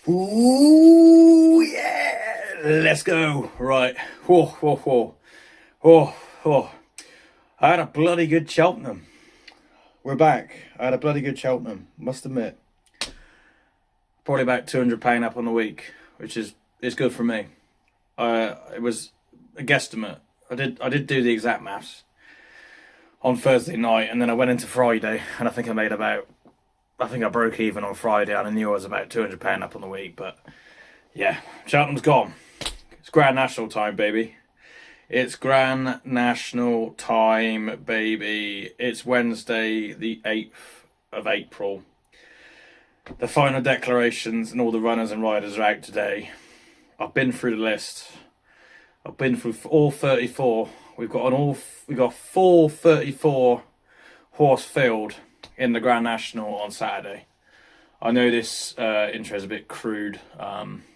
Ooh, yeah. Let's go. Right. Whoa, whoa, whoa. Oh, oh. I had a bloody good Cheltenham. We're back. I had a bloody good Cheltenham. Must admit. Probably about £200 up on the week, which is good for me. It was a guesstimate. I did do the exact maths on Thursday night, and then I went into Friday, and I think I broke even on Friday, and I knew I was about £200 up on the week. But yeah, Cheltenham's gone. It's Grand National time, baby. It's Grand National time, baby. It's Wednesday, the 8th of April. The final declarations and all the runners and riders are out today. I've been through the list. I've been through all 34. We've got full 34 horse field in the Grand National on Saturday. I know this intro is a bit crude.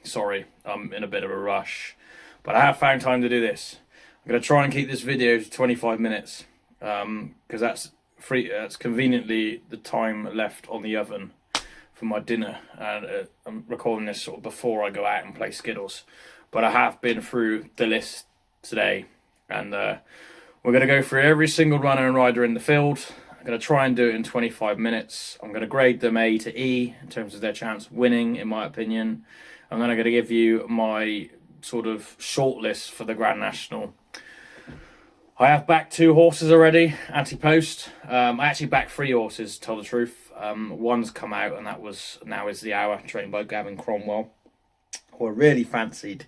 Sorry, I'm in a bit of a rush, but I have found time to do this. I'm going to try and keep this video to 25 minutes because that's conveniently the time left on the oven for my dinner, and I'm recording this sort of before I go out and play Skittles. But I have been through the list today, and we're going to go through every single runner and rider in the field. I'm going to try and do it in 25 minutes. I'm going to grade them A to E in terms of their chance of winning, in my opinion. I'm going to give you my sort of shortlist for the Grand National. I have backed 2 horses already, anti-post. I actually backed 3 horses, to tell the truth. One's come out, and that was Now Is the Hour, trained by Gavin Cromwell, who I really fancied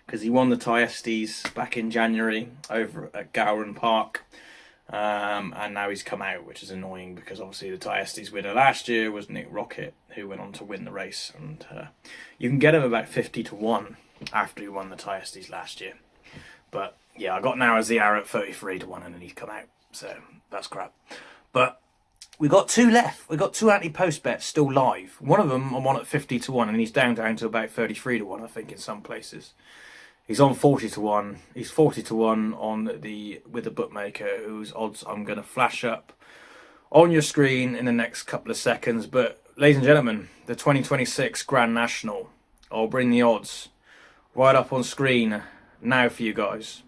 because he won the Estes back in January over at Gowran Park. And now he's come out, which is annoying because obviously the Estes winner last year was Nick Rocket, who went on to win the race. And you can get him about 50 to 1 after he won the Estes last year. But yeah, I got Now Is the Hour at 33 to 1, and then he's come out. So that's crap. But we got 2 left. We got 2 anti-post bets still live. One of them I'm on at 50 to 1, and he's down to about 33 to 1, I think, in some places. He's on 40 to 1. He's 40 to 1 with the bookmaker, whose odds I'm going to flash up on your screen in the next couple of seconds. But ladies and gentlemen, the 2026 Grand National. I'll bring the odds right up on screen now for you guys.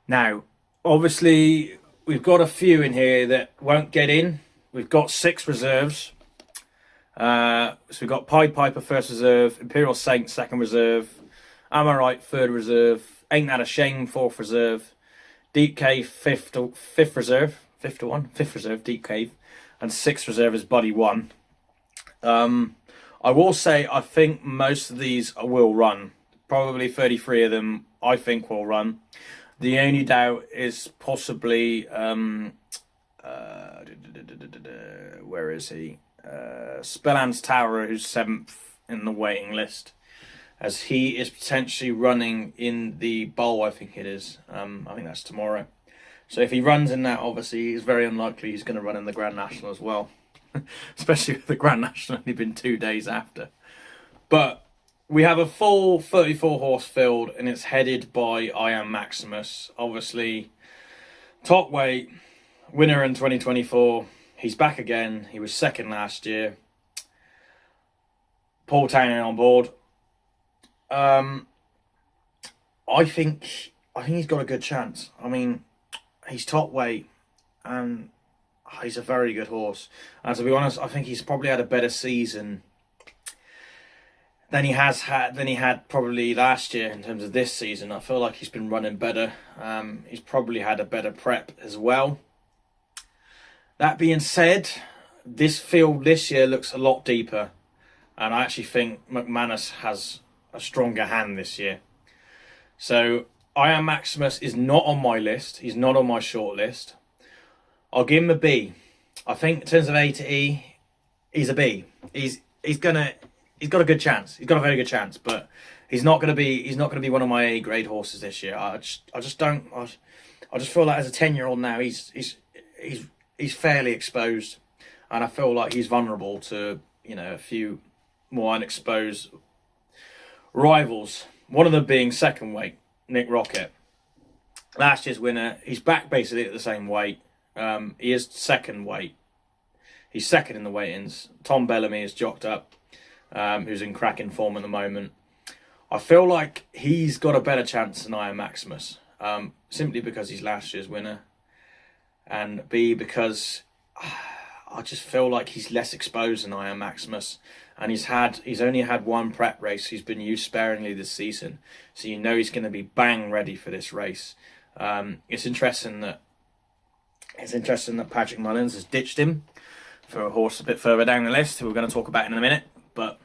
Now, obviously, we've got a few in here that won't get in. We've got 6 reserves. So we've got Pied Piper first reserve, Imperial Saint second reserve, Am I Right third reserve, Ain't That a Shame fourth reserve, Deep Cave fifth reserve, fifth reserve, Deep Cave, and 6th reserve is Buddy 1. I will say I think most of these will run. Probably 33 of them I think will run. The only doubt is possibly where is he? Spelland's Tower, who's 7th in the waiting list, as he is potentially running in the bowl. I think it is. I think that's tomorrow. So if he runs in that, obviously it's very unlikely he's going to run in the Grand National as well, especially with the Grand National only been 2 days after. But we have a full 34 horse field, and it's headed by I Am Maximus. Obviously, top weight, winner in 2024. He's back again. He was 2nd last year. Paul Townend on board. I think he's got a good chance. I mean, he's top weight, and he's a very good horse. And to be honest, I think he's probably had a better season than he had probably last year in terms of this season. I feel like he's been running better. He's probably had a better prep as well. That being said, this field this year looks a lot deeper, and I actually think McManus has a stronger hand this year. So I Am Maximus is not on my list. He's not on my short list. I'll give him a B. I think in terms of A to E, he's a B. He's got a good chance. He's got a very good chance, but he's not going to be one of my A grade horses this year. I just feel like as a 10-year-old now, he's fairly exposed, and I feel like he's vulnerable to a few more unexposed rivals. One of them being second weight, Nick Rocket. Last year's winner. He's back basically at the same weight. He is second weight. He's second in the weigh-ins. Tom Bellamy is jocked up, who's in cracking form at the moment. I feel like he's got a better chance than I Am Maximus, simply because he's last year's winner, and B, because I just feel like he's less exposed than I Am Maximus, and he's only had one prep race. He's been used sparingly this season, so you know he's going to be bang ready for this race. It's interesting that Patrick Mullins has ditched him for a horse a bit further down the list, who we're going to talk about in a minute. But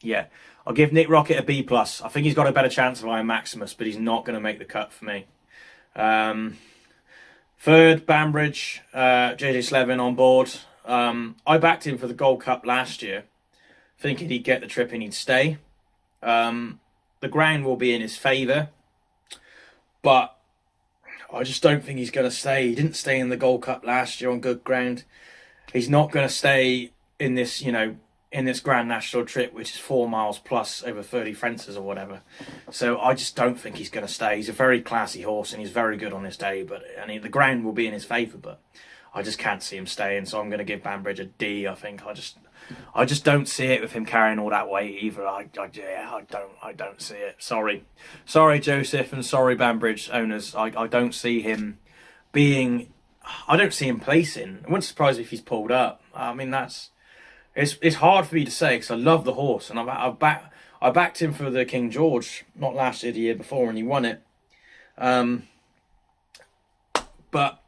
yeah, I'll give Nick Rocket a B+. I think he's got a better chance of Iron Maximus, but he's not going to make the cut for me. Third, Banbridge, JJ Slevin on board. I backed him for the Gold Cup last year, thinking he'd get the trip and he'd stay. The ground will be in his favour, but I just don't think he's going to stay. He didn't stay in the Gold Cup last year on good ground. He's not going to stay in this, in this Grand National trip, which is 4 miles plus over 30 fences or whatever. So I just don't think he's going to stay. He's a very classy horse and he's very good on this day, the ground will be in his favour, but I just can't see him staying. So I'm going to give Banbridge a D. I think I just don't see it with him carrying all that weight either. I don't see it. Sorry, Joseph, and sorry, Banbridge owners. I don't see him being. I don't see him placing. It wouldn't surprise me if he's pulled up. I mean, it's hard for me to say because I love the horse and I backed him for the King George, not last year, the year before, and he won it. But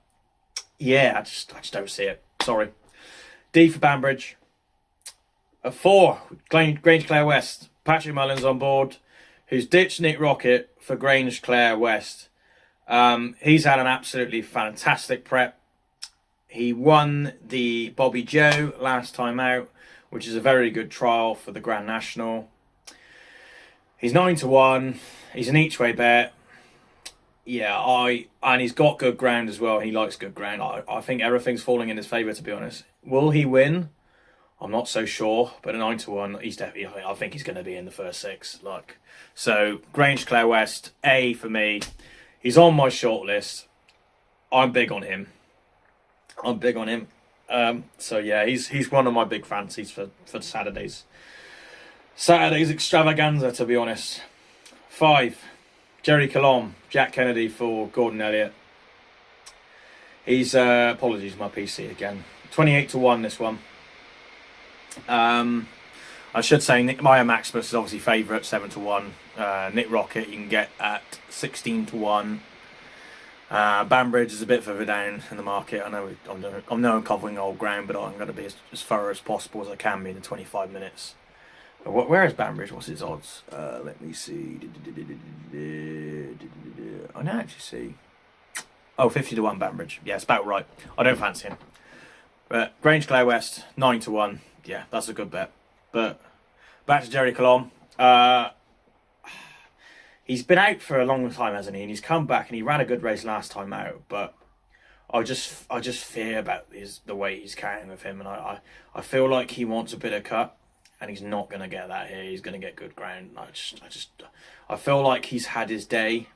yeah, I just don't see it. Sorry. D for Banbridge. At 4, Grange Clare West. Patrick Mullins on board, who's ditched Nick Rocket for Grange Clare West. He's had an absolutely fantastic prep. He won the Bobby Joe last time out, which is a very good trial for the Grand National. He's 9-1. He's an each way bet. Yeah, and he's got good ground as well. He likes good ground. I think everything's falling in his favour, to be honest. Will he win? I'm not so sure, but a 9-1, he's definitely. I think he's going to be in the first 6. So Grange Clare West, A for me. He's on my short list. I'm big on him. So yeah, he's one of my big fancies for Saturday's extravaganza, to be honest. 5, Jerry Colomb, Jack Kennedy for Gordon Elliott. He's apologies, my PC again. 28-1 this one. I should say Maya Maximus is obviously favourite, 7-1. Nick Rocket you can get at 16-1. Banbridge is a bit further down in the market. I know I'm covering old ground, but I'm going to be as thorough as possible as I can be in the 25 minutes. Where is Banbridge? What's his odds? Let me see. I don't actually see. Oh, 50-1 Banbridge. Yeah, it's about right. I don't fancy him. But Grange Clare West, 9-1. Yeah, that's a good bet. But back to Jerry Colomb. He's been out for a long time, hasn't he? And he's come back and he ran a good race last time out. But I just fear about the way he's carrying with him, and I feel like he wants a bit of cut, and he's not going to get that here. He's going to get good ground. I feel like he's had his day,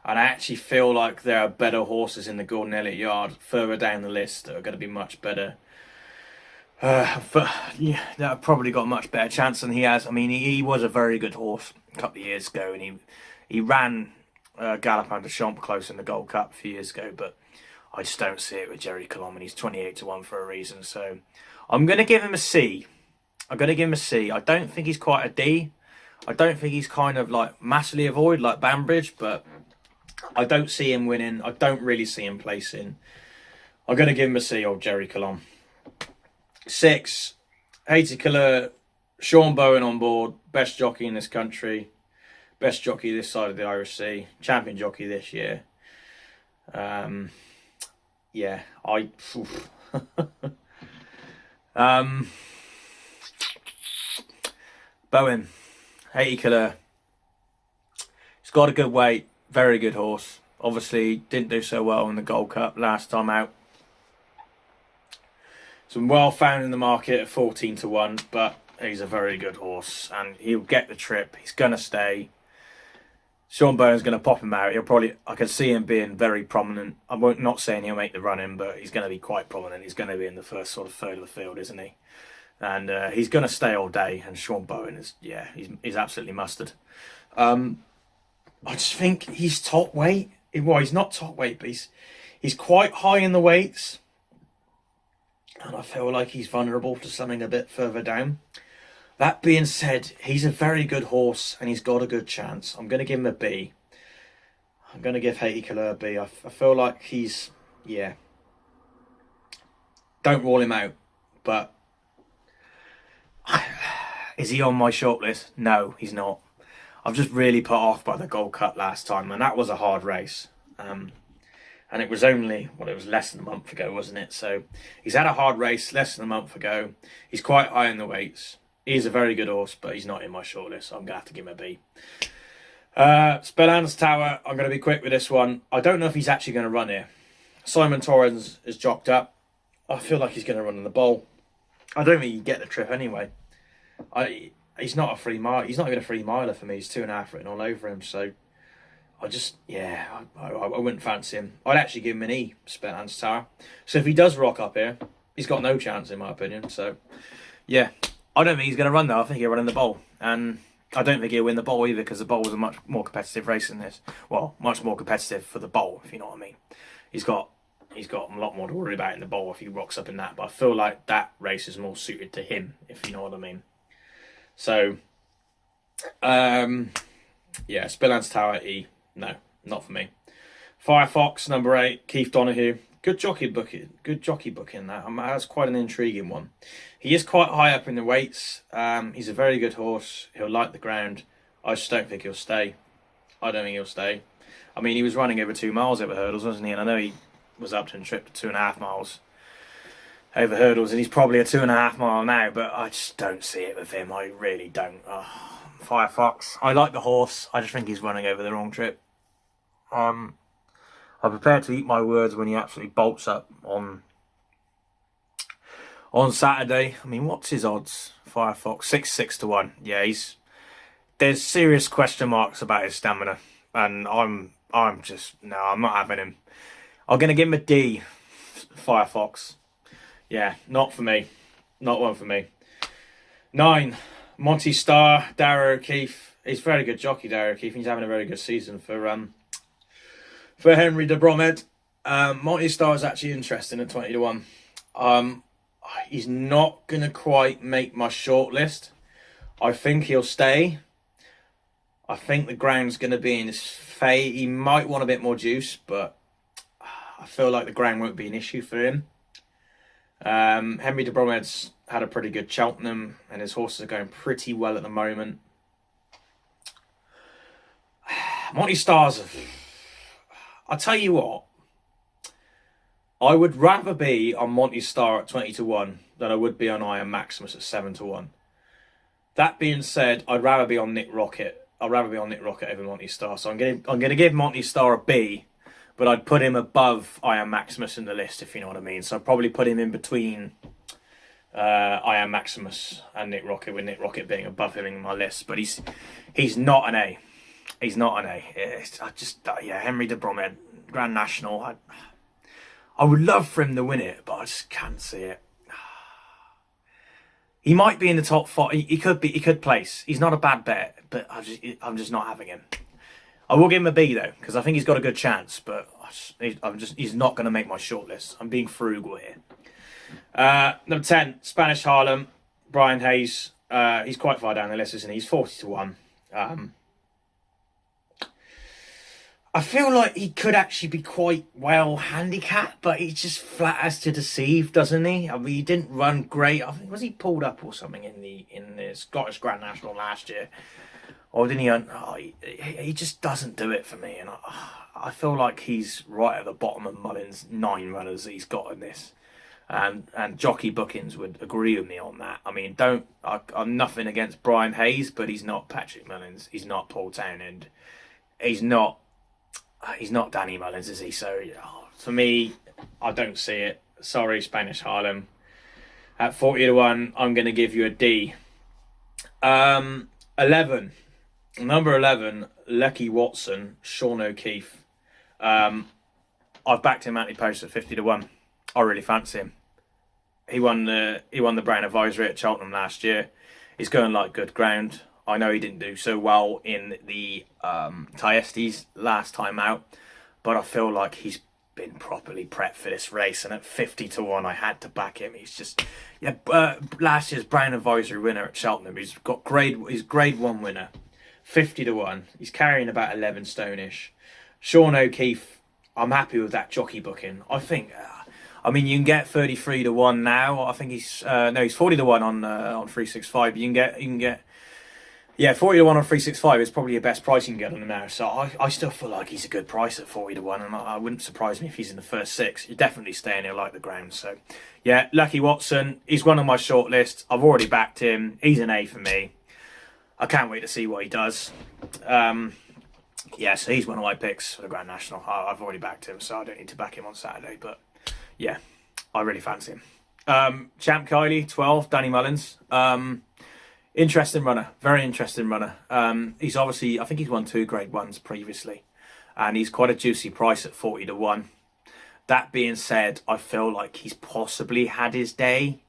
and I actually feel like there are better horses in the Gordon Elliott yard further down the list that are going to be much better. That have probably got a much better chance than he has. I mean, he was a very good horse a couple of years ago, and he ran Galopin de Champs close in the Gold Cup a few years ago, but I just don't see it with Jerry Colomb, and he's 28-1 for a reason. So I'm going to give him a C. I don't think he's quite a D. I don't think he's kind of like massively avoid like Banbridge, but I don't see him winning. I don't really see him placing. I'm going to give him a C, old Jerry Colomb. 6, Haiti Killer, Sean Bowen on board, best jockey in this country, best jockey this side of the Irish Sea, champion jockey this year. Bowen, Haiti Killer. He's got a good weight, very good horse. Obviously, didn't do so well in the Gold Cup last time out. Some well found in the market at 14-1, but he's a very good horse and he'll get the trip. He's going to stay. Sean Bowen's going to pop him out. I can see him being very prominent. Not saying he'll make the run in, but he's going to be quite prominent. He's going to be in the first sort of third of the field, isn't he? And he's going to stay all day. And Sean Bowen he's absolutely mustard. I just think he's top weight. Well, he's not top weight, but he's quite high in the weights. And I feel like he's vulnerable to something a bit further down. That being said, he's a very good horse and he's got a good chance. I'm going to give him a B. I'm going to give Haiti Killer a B. I feel like he's, don't rule him out. But is he on my shortlist? No, he's not. I've just really put off by the Gold Cup last time, and that was a hard race. And it was only, it was less than a month ago, wasn't it? So he's had a hard race less than a month ago. He's quite high in the weights. He's a very good horse, but he's not in my shortlist, so I'm going to have to give him a B. Spelland's Tower, I'm going to be quick with this one. I don't know if he's actually going to run here. Simon Torrens is jocked up. I feel like he's going to run in the bowl. I don't think he'd get the trip anyway. He's not a free mile. He's not even a free miler for me. He's 2.5 written all over him. So I wouldn't fancy him. I'd actually give him an E, Spelland's Tower. So if he does rock up here, he's got no chance in my opinion. So yeah. I don't think he's going to run though. I think he'll run in the bowl. And I don't think he'll win the bowl either because the bowl was a much more competitive race than this. Well, much more competitive for the bowl, if you know what I mean. He's got a lot more to worry about in the bowl if he rocks up in that. But I feel like that race is more suited to him, if you know what I mean. So, Spelland's Tower, E. No, not for me. Firefox, number 8, Keith Donoghue. Good jockey booking that. That's quite an intriguing one. He is quite high up in the weights. He's a very good horse. He'll like the ground. I just don't think he'll stay. I don't think he'll stay. I mean, he was running over 2 miles over hurdles, wasn't he? And I know he was up to a trip to 2.5 miles over hurdles, and he's probably a 2.5 mile now, but I just don't see it with him. I really don't. Firefox. I like the horse. I just think he's running over the wrong trip. I'm prepared to eat my words when he absolutely bolts up on Saturday. I mean, what's his odds? Firefox 6 to 1. Yeah, there's serious question marks about his stamina, and I'm not having him. I'm gonna give him a D. Firefox. Yeah, not for me. Not one for me. 9, Monty Star, Darragh O'Keefe. He's a very good jockey, Darragh O'Keefe. He's having a very good season for Henry de Bromhead. Monty Star is actually interesting at 20 to 1. He's not going to quite make my shortlist. I think he'll stay. I think the ground's going to be in his favour. He might want a bit more juice, but I feel like the ground won't be an issue for him. Henry de Bromhead's had a pretty good Cheltenham, and his horses are going pretty well at the moment. Monty Star's... I'll tell you what, I would rather be on Monty Star at 20 to 1 than I would be on Iron Maximus at 7 to 1. That being said, I'd rather be on Nick Rocket. I'd rather be on Nick Rocket over Monty Star. So I'm gonna give Monty Star a B, but I'd put him above Iron Maximus in the list, if you know what I mean. So I'd probably put him in between Iron Maximus and Nick Rocket, with Nick Rocket being above him in my list. But he's not an A. He's not an A. Henry de Bromhead, Grand National. I would love for him to win it, but I just can't see it. He might be in the top 5. He could place. He's not a bad bet, but I'm just not having him. I will give him a B though, because I think he's got a good chance, but he's not going to make my shortlist. I'm being frugal here. Number 10, Spanish Harlem, Brian Hayes. He's quite far down the list, isn't he? He's 40 to 1. I feel like he could actually be quite well handicapped, but he's just flat as to deceive, doesn't he? I mean, he didn't run great. I think, was he pulled up or something in the Scottish Grand National last year? Or didn't he? He just doesn't do it for me. And I feel like he's right at the bottom of Mullins' 9 runners that he's got in this. And jockey bookings would agree with me on that. I mean, I'm nothing against Brian Hayes, but he's not Patrick Mullins. He's not Paul Townend. He's not Danny Mullins, is he? So for me, I don't see it. Sorry, Spanish Harlem. At 40 to 1, I'm going to give you a D. 11, Number 11, Lecky Watson, Sean O'Keefe. I've backed him anti-post at 50-1. I really fancy him. He won the Brown Advisory at Cheltenham last year. He's going like good ground. I know he didn't do so well in the Thyestes last time out, but I feel like he's been properly prepped for this race, and at 50-1 I had to back him. He's just last year's Brown Advisory winner at Cheltenham. He's grade 1 winner. 50-1. He's carrying about 11 stone-ish. Sean O'Keefe, I'm happy with that jockey booking. I think, I mean, you can get 33-1 now. I think he's 40-1 on 365. You can get 40-1 on 365 is probably your best price you can get on him now. So I still feel like he's a good price at 40-1, and I wouldn't surprise me if he's in the first 6. You're definitely staying here like the ground. So yeah, Lecky Watson, he's one on my short list. I've already backed him. He's an A for me. I can't wait to see what he does. So he's one of my picks for the Grand National. I've already backed him, so I don't need to back him on Saturday. But yeah, I really fancy him. Champ Kylie, 12, Danny Mullins. Interesting runner, very interesting runner. He's obviously, I think he's won 2 grade 1s previously, and he's quite a juicy price at 40-1. That being said, I feel like he's possibly had his day,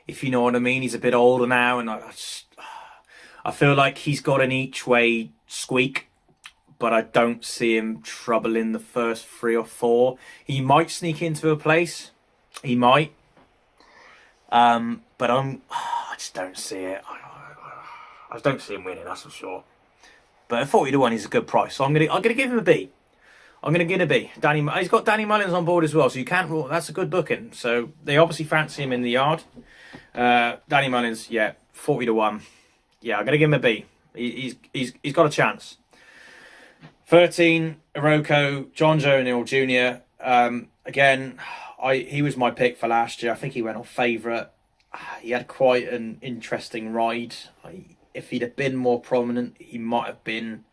if you know what I mean. He's a bit older now, and I feel like he's got an each way squeak, but I don't see him troubling the first 3 or 4. He might sneak into a place. He might. But I just don't see it. I just don't see him winning, that's for sure. But at 40-1 is a good price, so I'm gonna give him a B. I'm gonna give him a B. He's got Danny Mullins on board as well, so you can't rule. That's a good booking. So they obviously fancy him in the yard. Danny Mullins, yeah, 40-1. Yeah, I'm gonna give him a B. He's got a chance. 13, Iroko, John Joe O'Neill Jr. Again, he was my pick for last year. I think he went on favourite. He had quite an interesting ride. If he'd have been more prominent, he might have been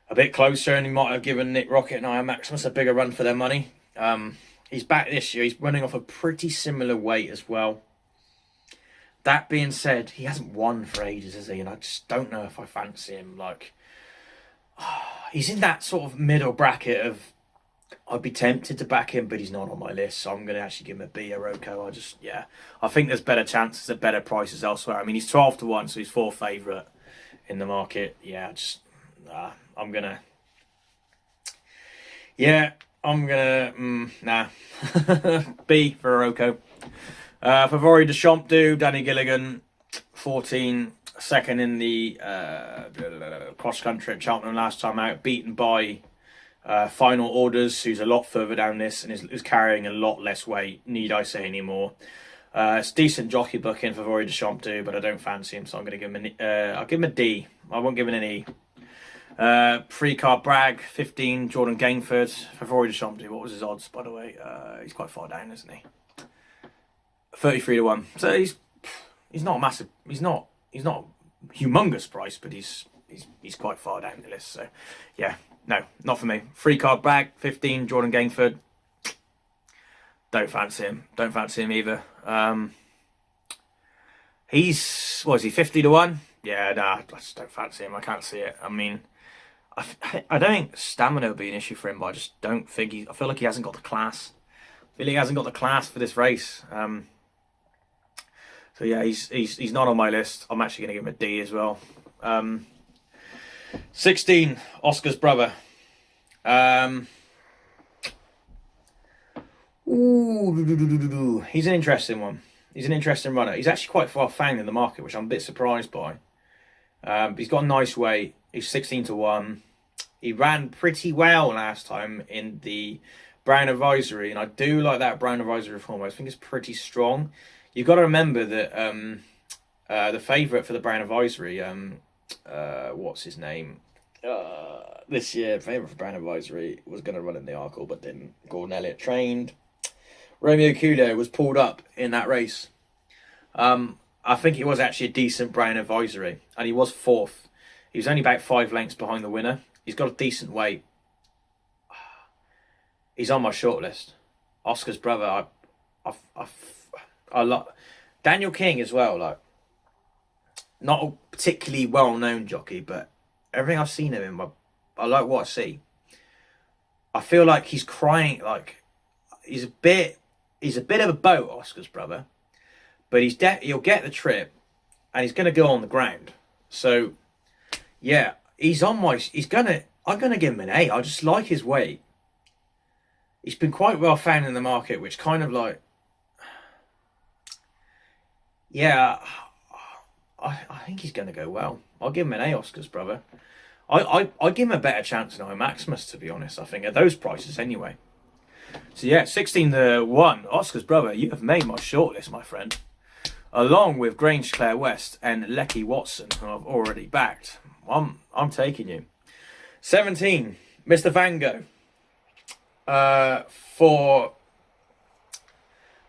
a bit closer, and he might have given Nick Rocket and Iron Maximus a bigger run for their money. He's back this year. He's running off a pretty similar weight as well. That being said, he hasn't won for ages, has he? And I just don't know if I fancy him. He's in that sort of middle bracket of, I'd be tempted to back him, but he's not on my list, so I'm going to actually give him a B, Iroko. I think there's better chances at better prices elsewhere. I mean, he's 12-1, so he's 4th favourite in the market. Nah. B for Iroko. Favori de Champdu, Danny Gilligan, 14, 2nd in the cross country at Cheltenham last time out, beaten by Final Orders, who's a lot further down this and is carrying a lot less weight. Need I say any more? It's decent jockey booking for Favori de Champdu, but I don't fancy him, so I'm going to give him I'll give him a D. I won't give him an E. Free card Bragg, 15, Jordan Gainford, Favori de Champdu. What was his odds, by the way? He's quite far down, isn't he? 33-1. So he's not massive. He's not humongous price, but he's quite far down the list. So yeah, no, not for me. Free card Bragg, 15, Jordan Gainford. Don't fancy him. Don't fancy him either. He's, what is he, 50-1? Yeah, nah, I just don't fancy him. I can't see it. I mean, I don't think stamina would be an issue for him, but I just don't think I feel like he hasn't got the class. I feel like he hasn't got the class for this race. So yeah, he's not on my list. I'm actually going to give him a D as well. 16, Oscar's brother. He's an interesting one. He's an interesting runner. He's actually quite far fanged in the market, which I'm a bit surprised by. He's got a nice weight. He's 16-1. He ran pretty well last time in the Brown Advisory, and I do like that Brown Advisory form. I think it's pretty strong. You've got to remember that the favourite for the Brown Advisory, what's his name? This year, favourite for Brown Advisory was going to run in the Arkle, but didn't. Gordon Elliott trained. Romeo Kudo was pulled up in that race. I think it was actually a decent Brown Advisory, and he was 4th. He was only about 5 lengths behind the winner. He's got a decent weight. He's on my shortlist. Oscar's brother, I love Daniel King as well. Like, not a particularly well-known jockey, but everything I've seen of him, I like what I see. I feel like he's crying, like he's a bit of a boat, Oscar's brother, but he'll get the trip, and he's going to go on the ground. So yeah, I'm gonna give him an A. I just like his weight. He's been quite well found in the market, which kind of like, yeah, I think he's going to go well. I'll give him an A, Oscar's brother. I give him a better chance than I Maximus, to be honest. I think at those prices anyway. So yeah, 16-1, Oscar's brother. You have made my shortlist, my friend, along with Grange Clare West and Lecky Watson, who I've already backed. I'm taking you. 17, Mr. Van Gogh. For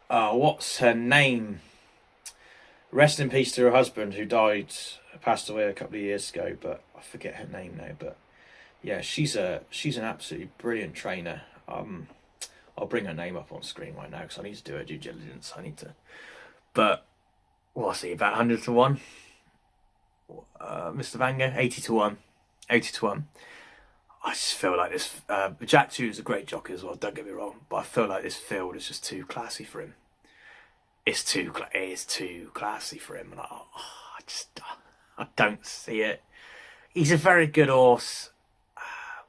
what's her name? Rest in peace to her husband, who passed away a couple of years ago, but I forget her name now. But yeah, she's an absolutely brilliant trainer. I'll bring her name up on screen right now because I need to do her due diligence. But what's he, about 100-1? Mr. Van Gogh, 80-1. 80-1. I just feel like this. Jack 2 is a great jockey as well, don't get me wrong, but I feel like this field is just too classy for him. It is too classy for him, and I don't see it. He's a very good horse,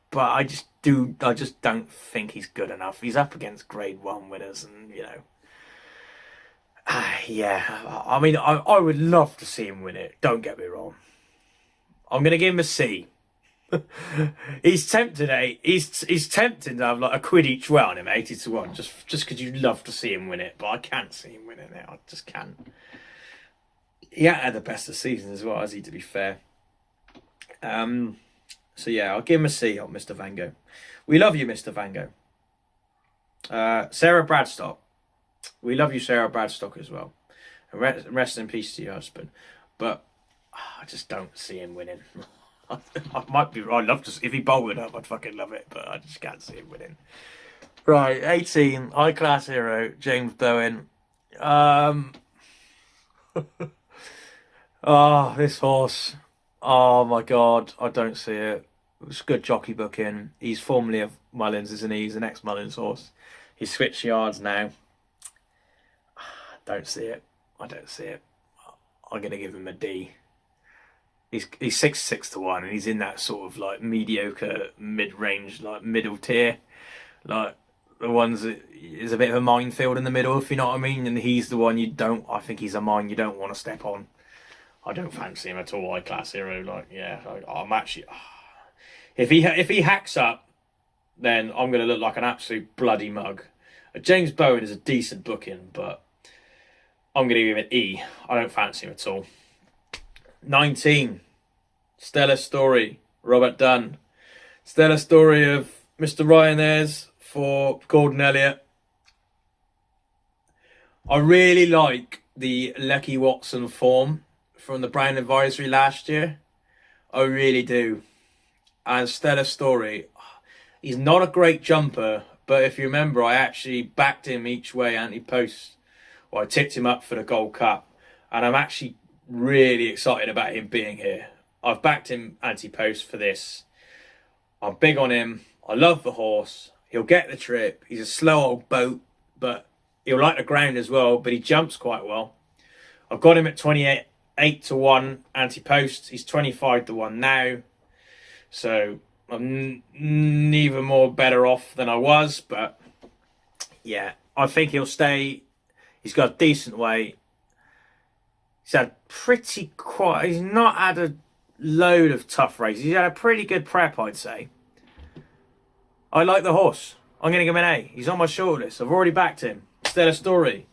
but I just don't think he's good enough. He's up against Grade 1 winners, and yeah. I mean, I would love to see him win it. Don't get me wrong. I'm gonna give him a C. He's tempted, he's tempting to have like a quid each way on him, 80-1, just because you'd love to see him win it, but I can't see him winning it. I just can't. He had the best of the season as well, has he, to be fair. So yeah, I'll give him a C on Mr. Van Gogh. We love you, Mr. Van Gogh. Sarah Bradstock. We love you, Sarah Bradstock, as well. And rest in peace to your husband. But I just don't see him winning. I'd love to. If he bowled up, I'd fucking love it, but I just can't see him winning. Right, 18, high class hero, James Bowen. This horse. Oh my god, I don't see it. It's good jockey booking. He's formerly of Mullins, isn't he? He's an ex-Mullins horse. He's switched yards now. Don't see it. I don't see it. I'm gonna give him a D. He's 6-1, and he's in that sort of like mediocre mid-range, like middle tier, like the ones that is a bit of a minefield in the middle, if you know what I mean. And he's the one I think he's a mine you don't want to step on. I don't fancy him at all. High class hero, like yeah. I'm actually, if he hacks up, then I'm gonna look like an absolute bloody mug. James Bowen is a decent booking, but I'm gonna give him an E. I don't fancy him at all. 19, Stellar Story, Robert Dunn. Stellar Story of Mr. Ryanair's for Gordon Elliott. I really like the Lecky Watson form from the Brown Advisory last year. I really do. And Stellar Story, he's not a great jumper, but if you remember, I actually backed him each way anti-post. Well, I tipped him up for the Gold Cup, and I'm actually really excited about him being here. I've backed him anti-post for this. I'm big on him. I love the horse. He'll get the trip. He's a slow old boat, but he'll like the ground as well, but he jumps quite well. I've got him at 28-1 anti-post. He's 25-1 now. So I'm neither more better off than I was, but yeah, I think he'll stay. He's got a decent weight. He's had he's not had a load of tough races. He's had a pretty good prep, I'd say. I like the horse. I'm going to give him an A. He's on my shortlist. I've already backed him. Stellar Story.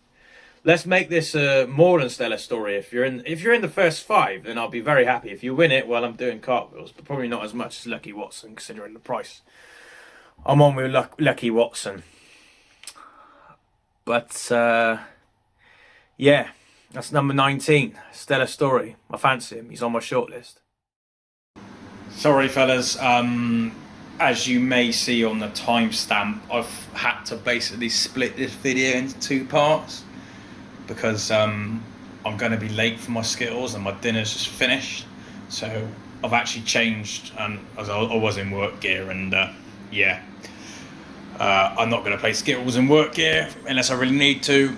Let's make this more than Stellar Story. If you're in the first 5, then I'll be very happy. If you win it, well, I'm doing cartwheels, but probably not as much as Lecky Watson, considering the price. I'm on with Lecky Watson. But yeah. That's number 19, Stellar Story. I fancy him. He's on my shortlist. Sorry, fellas. As you may see on the timestamp, I've had to basically split this video into 2 parts because I'm going to be late for my Skittles and my dinner's just finished. So I've actually changed, and as I was in work gear, and yeah, I'm not going to play Skittles in work gear unless I really need to.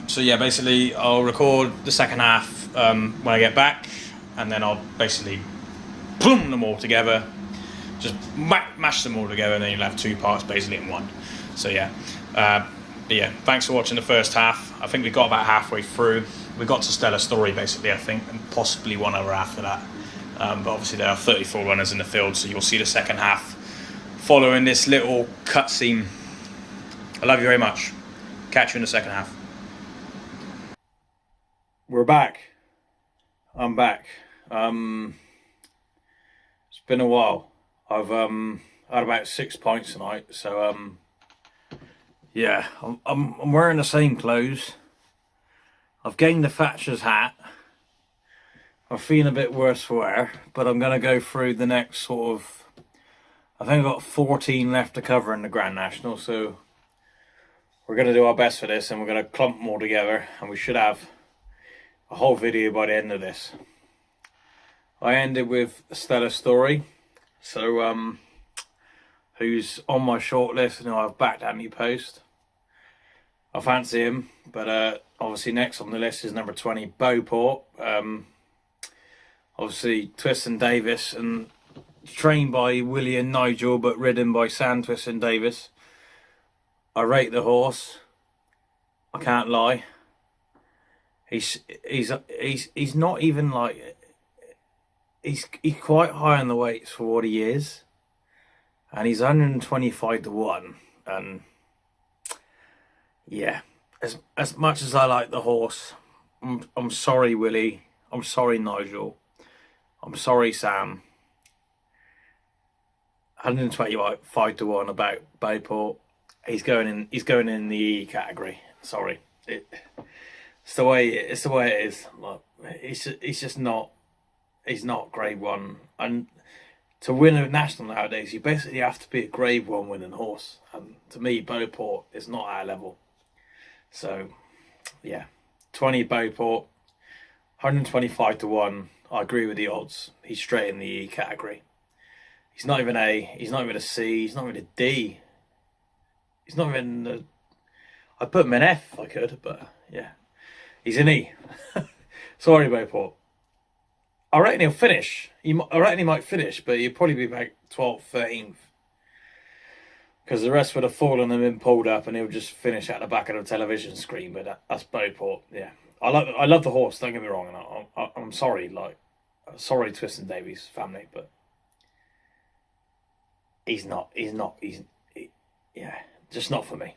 So yeah, basically I'll record the second half when I get back, and then I'll basically boom them all together, just mash them all together, and then you'll have two parts basically in one. So yeah, but yeah, thanks for watching the first half. I think we got about halfway through. We got to Stellar Story basically, I think, and possibly one other after that. But obviously there are 34 runners in the field, so you'll see the second half following this little cutscene. I love you very much. Catch you in the second half. We're back. I'm back. It's been a while. I've had about 6 pints tonight, so yeah, I'm wearing the same clothes. I've gained the Thatcher's hat. I'm feeling a bit worse for wear, but I'm gonna go through the next sort of. I think I've got 14 left to cover in the Grand National, so we're gonna do our best for this, and we're gonna clump them all together, and we should have a whole video by the end of this. I ended with Stellar Story, so who's on my shortlist, and I've backed Andy Post. I fancy him, but obviously next on the list is number 20, Beauport. Obviously Twiston Davis, and trained by Willie and Nigel, but ridden by Sam Twiston Davis. I rate the horse. I can't lie. He's not even like he's quite high on the weights for what he is, and he's 125 to 1. And yeah, as much as I like the horse, I'm sorry Willie, I'm sorry Nigel, I'm sorry Sam. 125 to 1 about Beauport. He's going in the E category. Sorry, it's the way it is. Like, he's just not. He's not Grade 1, and to win a national nowadays, you basically have to be a Grade 1 winning horse. And to me, Beauport is not our level. So, yeah, 20 Beauport, 125 to 1. I agree with the odds. He's straight in the E category. He's not even A. He's not even a C. He's not even a D. He's not even. I'd put him in F if I could, but yeah, he's in E. Sorry, Beauport. I reckon he'll finish. I reckon he might finish, but he'll probably be about 12th, 13th. Because the rest would have fallen and been pulled up, and he'll just finish at the back of the television screen. But that's Beauport. Yeah, I love the horse. Don't get me wrong, and I'm sorry, sorry, Twiston Davies family, but he's yeah, just not for me.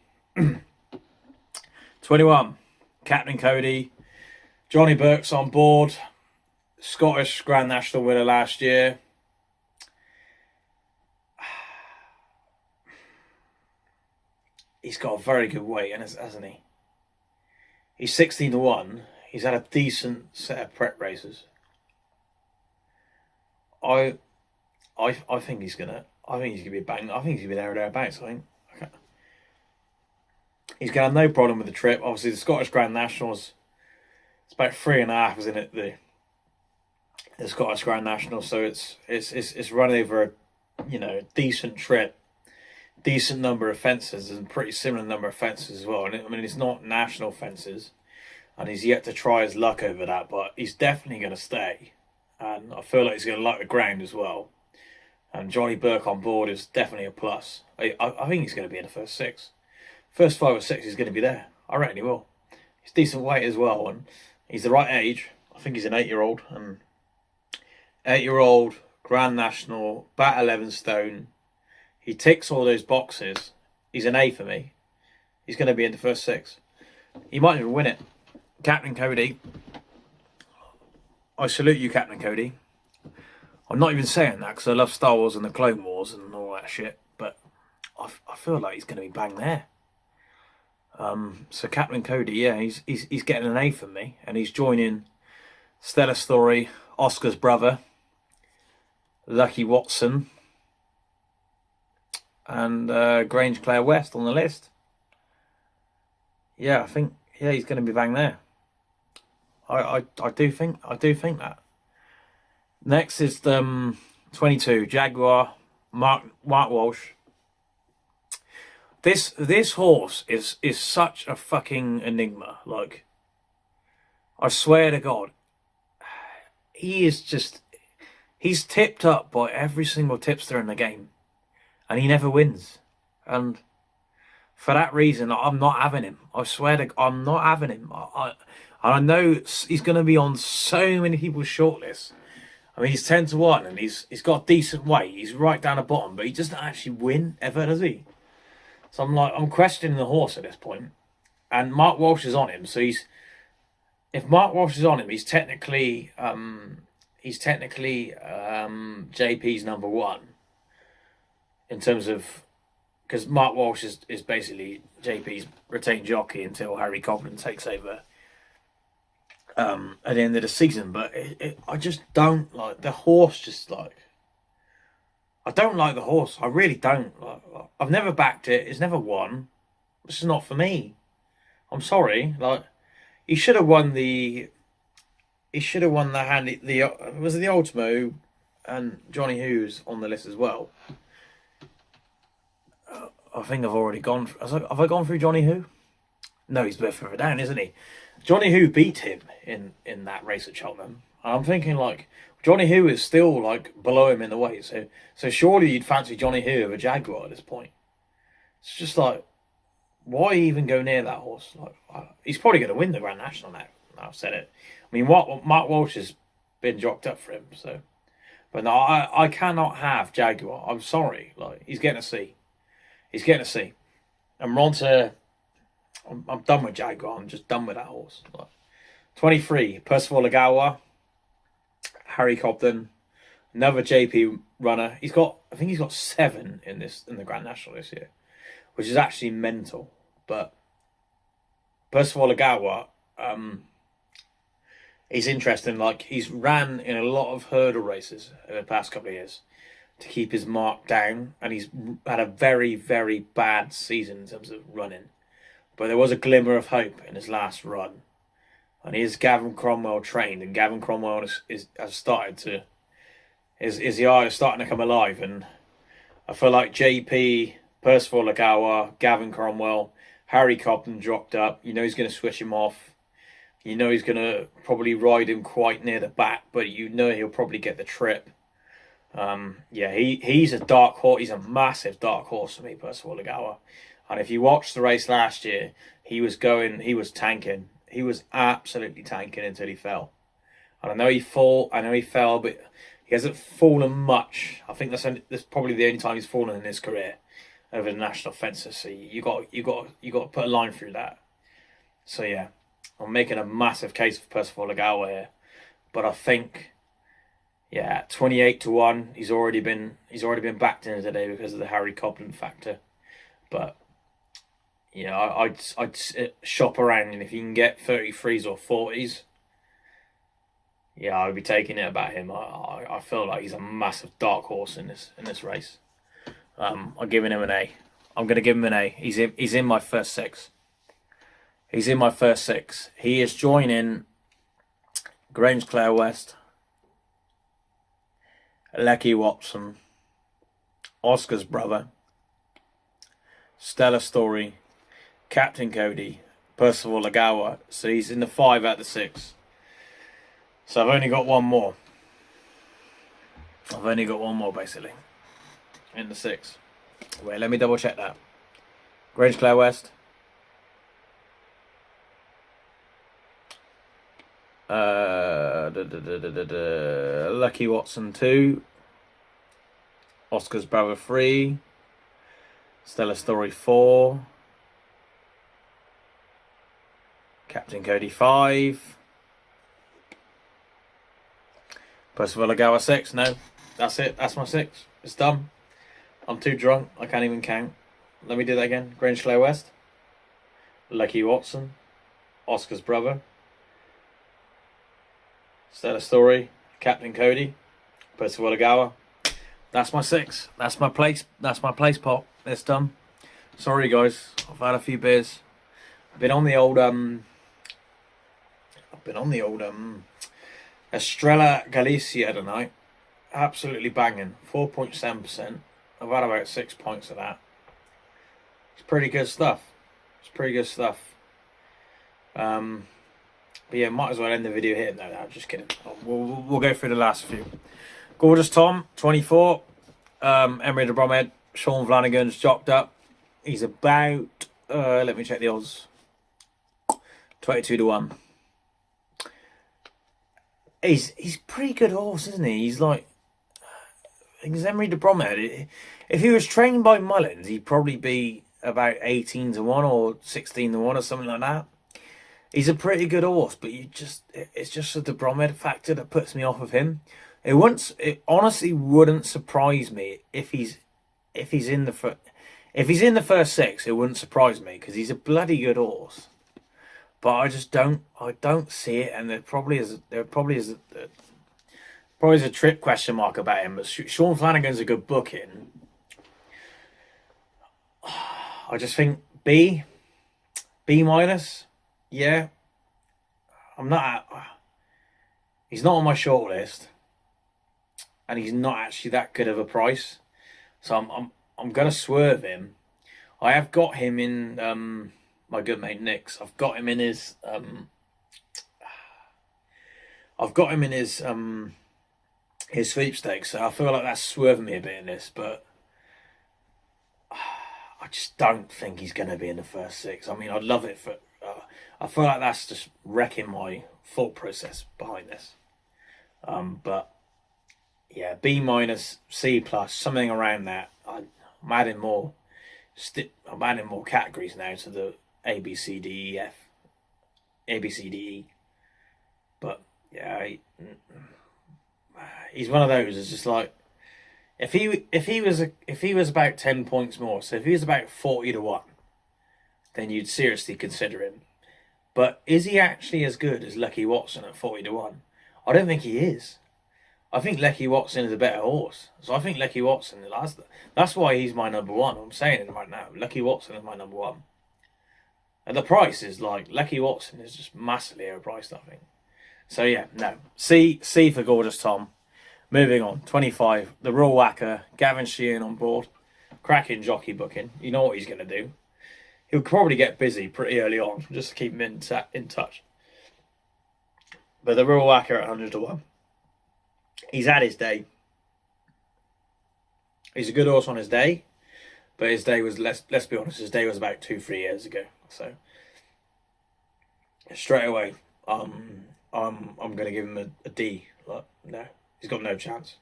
21, Captain Cody, Johnny Burke's on board. Scottish Grand National winner last year. He's got a very good weight, hasn't he? He's 16 to 1. He's had a decent set of prep races. I think he's gonna. I think he's gonna be bang. I think he's gonna be there or thereabouts. I think. Okay. He's gonna have no problem with the trip. Obviously, the Scottish Grand Nationals. It's about 3.5, isn't it? The Scottish Grand National, so it's run over a decent trip, decent number of fences, and pretty similar number of fences as well. And I mean, it's not national fences, and he's yet to try his luck over that, but he's definitely going to stay, and I feel like he's going to like the ground as well. And Johnny Burke on board is definitely a plus. I think he's going to be in the first 6, first 5 or 6. He's going to be there. I reckon he will. He's decent weight as well, and he's the right age. I think he's an 8-year-old, and 8-year-old, Grand National, about 11 stone. He ticks all those boxes. He's an A for me. He's going to be in the first 6. He might even win it. Captain Cody. I salute you, Captain Cody. I'm not even saying that because I love Star Wars and the Clone Wars and all that shit, but I feel like he's going to be bang there. So Captain Cody, yeah, he's getting an A from me, and he's joining Stellar Story, Oscar's brother, Lucky Watson, and Grange Clare West on the list. Yeah, I think he's going to be bang there. I do think that. Next is the 22 Jaguar Mark Walsh. This horse is such a fucking enigma. Like, I swear to God, he is just, he's tipped up by every single tipster in the game, and he never wins. And for that reason, I'm not having him. I swear to God, I'm not having him. I know he's going to be on so many people's shortlists. I mean, he's 10-1, and he's got a decent weight. He's right down the bottom, but he doesn't actually win ever, does he? So I'm questioning the horse at this point. And Mark Walsh is on him, so if Mark Walsh is on him, he's technically JP's number one in terms of, because Mark Walsh is basically JP's retained jockey until Harry Cobden takes over at the end of the season. But I just don't like the horse. Just like, I don't like the horse. I really don't. I've never backed it. It's never won. This is not for me. I'm sorry. Like, he should have won the. He should have won the hand. Was it the Ultimo, and Johnny Who's on the list as well. I think I've already gone. Have I gone through Johnny Who? No, he's a bit further down, isn't he? Johnny Who beat him in that race at Cheltenham. And I'm thinking, like, Johnny Who is still like below him in the weight. So surely you'd fancy Johnny Who over Jaguar at this point. It's just like, why even go near that horse? Like, he's probably going to win the Grand National now. I've said it. I mean, Mark Walsh has been jocked up for him. So, but no, I cannot have Jaguar. I'm sorry. Like, he's getting a C. He's getting a C. And Ronta, I'm done with Jaguar. I'm just done with that horse. Like, 23, Percival Agawa, Harry Cobden, another JP runner. I think he's got 7 in the Grand National this year, which is actually mental. But Percival Agawa, he's interesting. Like, he's ran in a lot of hurdle races in the past couple of years to keep his mark down, and he's had a very, very bad season in terms of running. But there was a glimmer of hope in his last run, and he is Gavin Cromwell trained, and Gavin Cromwell has started to his eye is starting to come alive, and I feel like JP, Percival Agawa, Gavin Cromwell, Harry Cobden dropped up. You know he's going to switch him off. You know he's going to probably ride him quite near the back, but you know he'll probably get the trip. Yeah, he's a dark horse. He's a massive dark horse for me, Percival Agawa. And if you watched the race last year, he was tanking. He was absolutely tanking until he fell. And I know he fell, but he hasn't fallen much. I think that's probably the only time he's fallen in his career over the national fences. So you got to put a line through that. So yeah, I'm making a massive case for Percival Agawa here, but I think, yeah, 28-1. He's already been backed in today because of the Harry Cobden factor. But you know, I'd shop around, and if you can get 33s or 40s, yeah, I'd be taking it about him. I feel like he's a massive dark horse in this race. I'm giving him an A. I'm going to give him an A. He's in my first 6. He's in my first 6. He is joining Grange Clare West, Lecky Watson, Oscar's brother, Stella Story, Captain Cody, Percival Agawa. So he's in the 5 out of the 6. So I've only got one more. Basically in the 6. Wait, let me double check that. Grange Clare West. Lucky Watson 2. Oscar's brother 3. Stella Story 4. Captain Cody 5. Percival Agawa 6. No, that's it. That's my 6. It's done. I'm too drunk. I can't even count. Let me do that again. Grange Clare West. Lucky Watson. Oscar's brother. Stella Story. Captain Cody. Percival Agawa. That's my 6. That's my place. That's my place pot. It's done. Sorry guys. I've had a few beers. I've been on the old Estrella Galicia tonight. Absolutely banging. 4.7%. I've had about 6 points of that. It's pretty good stuff. It's pretty good stuff. But yeah, might as well end the video here. No, just kidding. We'll go through the last few. Gorgeous Tom, 24. Emery de Bromhead. Sean Flanagan's jocked up. He's about, let me check the odds. 22 to 1. He's pretty good horse, isn't he? He's like, because Emery de Bromhead, if he was trained by Mullins, he'd probably be about 18 to 1 or 16 to 1 or something like that. He's a pretty good horse, but it's just the Bromhead factor that puts me off of him. It honestly wouldn't surprise me if he's in the first 6. It wouldn't surprise me because he's a bloody good horse. But I don't see it, and there probably is a trick question mark about him. But Sean Flanagan's a good booking. I just think B minus. Yeah, he's not on my short list, and he's not actually that good of a price, so I'm gonna swerve him. I have got him in my good mate Nick's. I've got him in his his sweepstakes. So I feel like that's swerving me a bit in this, but I just don't think he's gonna be in the first 6. I mean, I'd love it for. I feel like that's just wrecking my thought process behind this. But yeah, B minus, C plus, something around that. I'm adding more. I'm adding more categories now to the A, B, C, D, E, F, A, B, C, D, E. But yeah, he's one of those. It's just like if he was about 10 points more. So if he was about 40 to 1, then you'd seriously consider him. But is he actually as good as Lucky Watson at 40 to 1? I don't think he is. I think Lucky Watson is a better horse. So I think Lucky Watson, that's why he's my number 1. I'm saying it right now. Lucky Watson is my number 1. And the price is like, Lucky Watson is just massively overpriced, I think. So yeah, no. C for Gorgeous Tom. Moving on. 25. The Raw Whacker. Gavin Sheehan on board. Cracking jockey booking. You know what he's going to do. He'll probably get busy pretty early on, just to keep him in touch. But the Royal Whacker at 100 to 1. He's had his day. He's a good horse on his day, but his day was, let's be honest, his day was about 2-3 years ago. So straight away, I'm going to give him a D. Like, no, he's got no chance.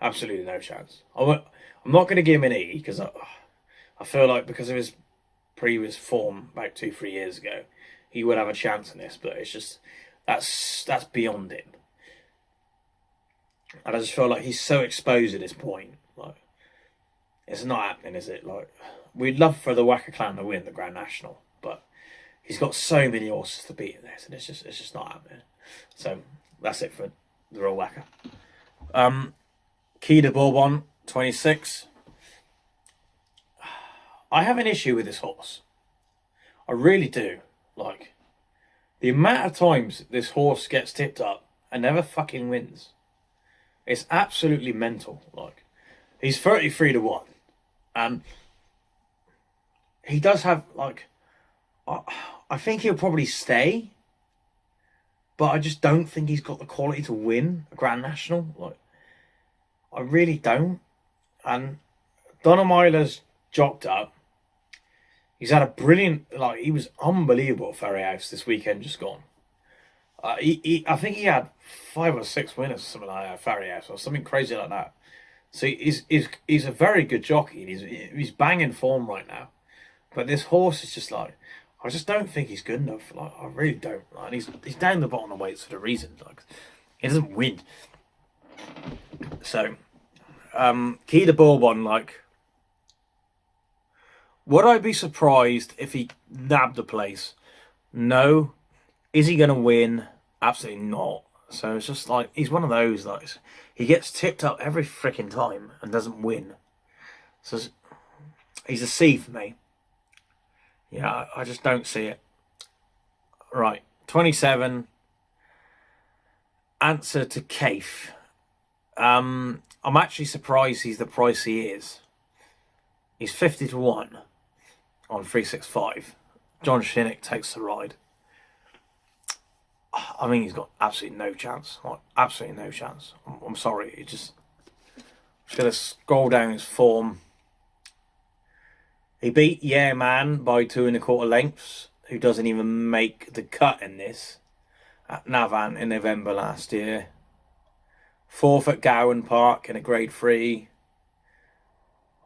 Absolutely no chance. I'm not going to give him an E because I feel like because of his previous form about 2-3 years ago, he would have a chance in this, but it's just that's beyond him. And I just feel like he's so exposed at this point. Like, it's not happening, is it? Like, we'd love for the Whacker clan to win the Grand National, but he's got so many horses to beat in this, and it's just not happening. So that's it for the Royal Whacker. Key de Bourbon, 26. I have an issue with this horse. I really do. Like, the amount of times this horse gets tipped up and never fucking wins. It's absolutely mental. Like, he's 33 to 1. And he does have, like, I think he'll probably stay. But I just don't think he's got the quality to win a Grand National. Like, I really don't. And Donamila's jocked up. He's had a brilliant, like, he was unbelievable at Ferry House this weekend just gone. I think he had 5 or 6 winners or something like that at Ferry House or something crazy like that. So he's a very good jockey. He's banging form right now. But this horse is just like, I just don't think he's good enough. Like, I really don't. Like, he's down the bottom of the weights for the reason. Like, he doesn't win. So, Key de Bourbon, like, would I be surprised if he nabbed a place? No. Is he going to win? Absolutely not. So it's just like, he's one of those, like, he gets tipped up every freaking time and doesn't win. So he's a C for me. Yeah, I just don't see it. Right, 27. Answer to Cafe. I'm actually surprised he's the price he is. He's 50-1 on 365. John Shinnick takes the ride. I mean, he's got absolutely no chance. Like, absolutely no chance. I'm sorry. It just going to scroll down his form. He beat Yeah Man by 2 1/4 lengths, who doesn't even make the cut in this, at Navan in November last year. 4th at Gowan Park in a Grade 3.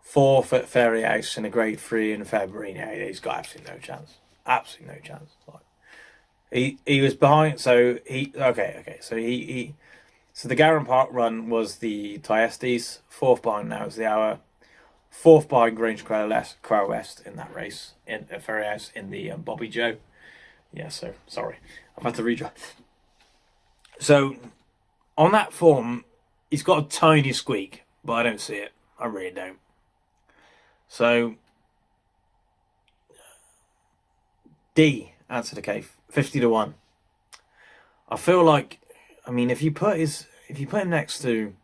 4th at Ferry House in a Grade 3 in February. Yeah, he's got absolutely no chance. Absolutely no chance. Like, he was behind, so he okay. So the Gowan Park run was the Thyestes. 4th behind now is the Hour. 4th behind Grange Crow West in that race in Ferry House in the Bobby Joe. Yeah, so sorry, I've had to redrive. So on that form, he's got a tiny squeak, but I don't see it. I really don't. So D, Answer to Cave, 50-1. I feel like, I mean, if you put him next to,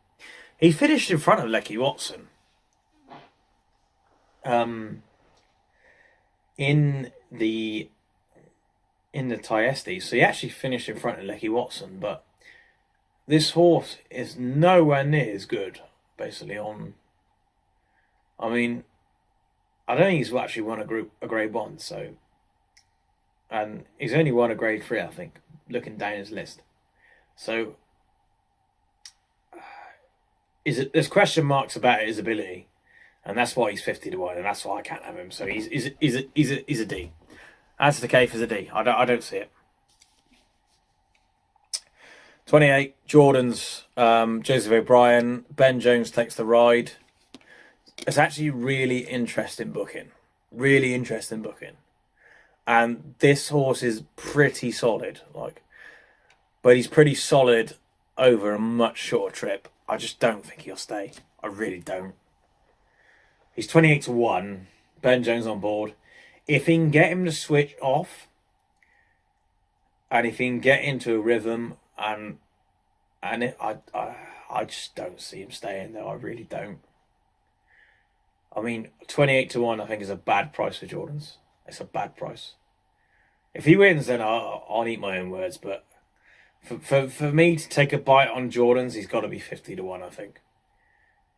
he finished in front of Lecky Watson. In the Thyestes, so he actually finished in front of Lecky Watson, but this horse is nowhere near as good, basically, on, I mean, I don't think he's actually won a Grade 1, so, and he's only won a Grade 3, I think, looking down his list. So, there's question marks about his ability, and that's why he's 50-1, and that's why I can't have him. So he's a D. Answer to Cave is a D. I don't see it. 28, Jordan's Joseph O'Brien. Ben Jones takes the ride. It's actually really interesting booking. Really interesting booking. And this horse is pretty solid. But he's pretty solid over a much shorter trip. I just don't think he'll stay. I really don't. He's 28-1. Ben Jones on board. If he can get him to switch off, and if he can get into a rhythm, I just don't see him staying there. I really don't. I mean, 28-1, I think, is a bad price for Jordan's. It's a bad price. If he wins, then I'll eat my own words. But for me to take a bite on Jordan's, he's got to be 50-1, I think.